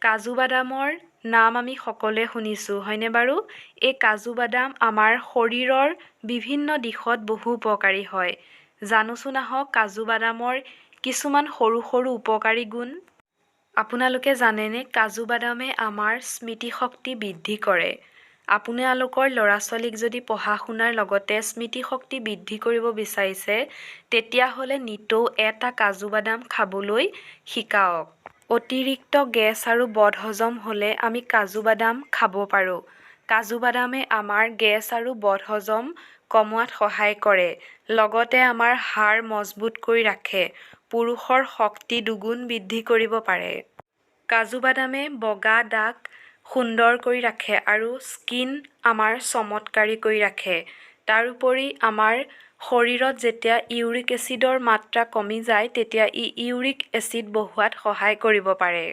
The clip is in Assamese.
কাজু বাদামৰ নাম আমি সকলোৱে শুনিছোঁ হয়নে বাৰু? এই কাজু বাদাম আমাৰ শৰীৰৰ বিভিন্ন দিশত বহু উপকাৰী হয়। জানোচোন আহক কাজু বাদামৰ কিছুমান সৰু সৰু উপকাৰী গুণ। আপোনালোকে জানেনে কাজু বাদামে আমাৰ স্মৃতিশক্তি বৃদ্ধি কৰে। আপোনালোকৰ ল'ৰা ছোৱালীক যদি পঢ়া শুনাৰ লগতে স্মৃতিশক্তি বৃদ্ধি কৰিব বিচাৰিছে তেতিয়াহ'লে নিতৌ এটা কাজু বাদাম খাবলৈ শিকাওক। অতিৰিক্ত গেছ আৰু বদহজম হ'লে আমি কাজু বাদাম খাব পাৰোঁ। কাজু বাদামে আমাৰ গেছ আৰু বদহজম কমোৱাত সহায় কৰে। লগতে আমাৰ হাড় মজবুত কৰি ৰাখে। পুৰুষৰ শক্তি দুগুণ বৃদ্ধি কৰিব পাৰে। কাজু বাদামে বগা দাগ সুন্দৰ কৰি ৰাখে আৰু স্কিন আমাৰ চমৎকাৰী কৰি ৰাখে। তাৰোপৰি আমাৰ শৰীৰত যেতিয়া ইউৰিক এচিডৰ মাত্ৰা কমি যায় তেতিয়া ই ইউৰিক এচিড বঢ়োৱাত সহায় কৰিব পাৰে।